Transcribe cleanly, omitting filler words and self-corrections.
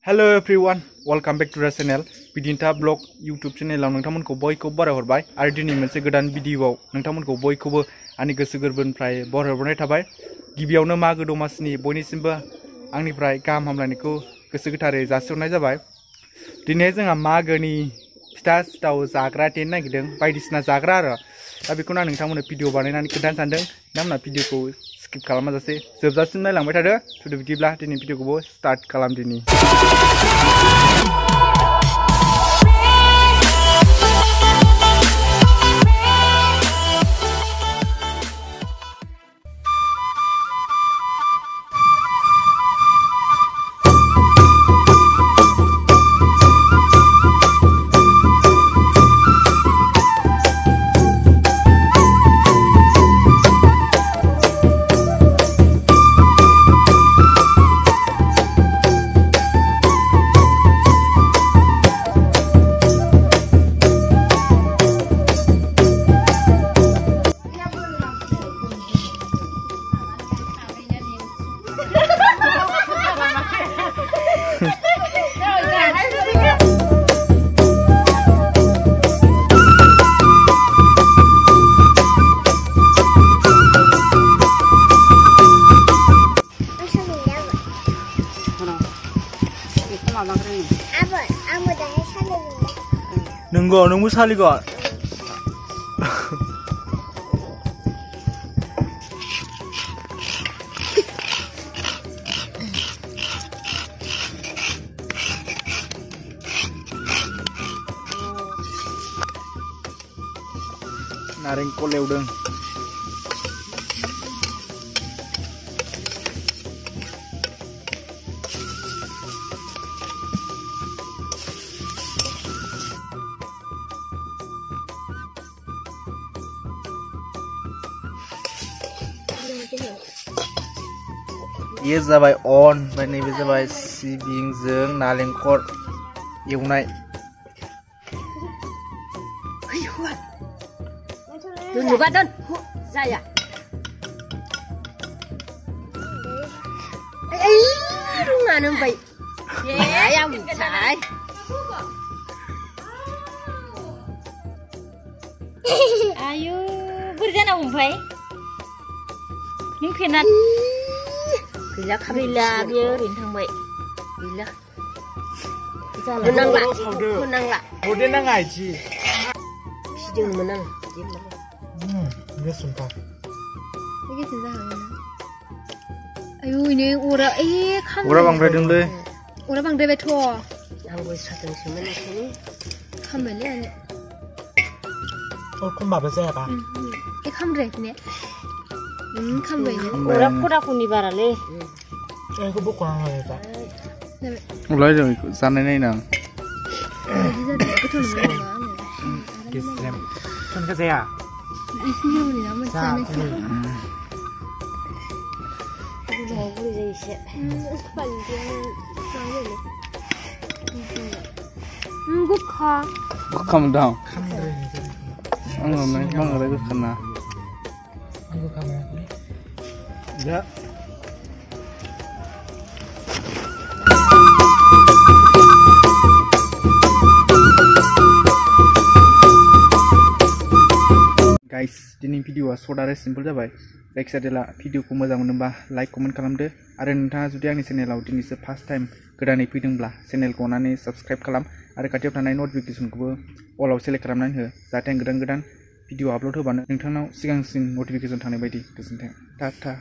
Hello everyone, welcome back to the channel. Bidinta Blog YouTube channel आव नोंथांमोनखौ बयखौबो बरायहरबाय आरो दिनै मोनसे गोदान भिडिअआव नोंथांमोनखौ बयखौबो आंनि गोसो गोरबोनिफ्राय बरायहरनाय थाबाय। गिबियावनो मागो दमासिनि बयनिसिमबो आंनिफ्राय गाहाम हामलायनायखौ गोसो गोथारै जासिहरनाय जाबाय। दिनै जोंहा मागोनि फिथा सिथाव जाग्रा देनो नागिरदों, बायदिसिना जाग्रा आरो दा बेखौनो आं नोंथांमोननो भिडिअ बानायनानै खोन्थानो सानदों। नोंथांमोना भिडिअखौ स्किप खालामाजासे जोबजासिम नायलांबाय थादो। थुदो बिदिब्ला दिनै भिडिअखौबो स्टार्ट खालामदिनि। नंगौ नोंबो सालिगोन नारेंखल एवदों ये जाबाय अन ओमफ्राय नैबे जाबाय सिबिंजों नालेंखर एवनाय। Tunggu badan, saya. Mana baik? Yang saya. Ayo, berjana umpai. Những khi nào bila dia rintang baik. Bila. Menang lah. Menang lah. Udah nang ngaji. Jangan menang. Dia sumpah. Ini 진짜 강하네. 아유, ini ora kan. Ora bangdrai dong deh. Ora bangdrai beto. Anggo sadang semen sini. Kamele ane. Oh, kun baba saya apa? Kamre ini. Kamre ini. Ora pura kuni barale. Aku buku orang lain tak. Mulai dong ikut sana nih nang. Betul betul. Kisah. Kan ke saya. Isinya ini nama sana sih. Mau beli jadi sih. Panjang sana ni. Gukha. Calm down. Enggak, emang ada kena. Enggak kamera. Enggak. Guys, दिनै भिडिअआ सर्ट आरो सिम्पल जाबाय। जायखिजाया भिडिअखौ मोजां मोनोबा like comment खालामदो आरो नोंथाङा जुदि आंनि चेनेलाव दिनैसो फार्स्ट टाइम गोदानै फैदोंब्ला चेनेलखौ अननानै साबस्क्राइब खालाम आरो खाथियाव थानाय नटिफिकेसनखौबो अलाव सेलेक्ट खालामनानै हो जाहाथे आं गोदान गोदान भिडिअ आपल'ड होबानो नोंथांनाव सिगांसिन नटिफिकेसन थानाय बायदि। गोजोन्थों। टाटा।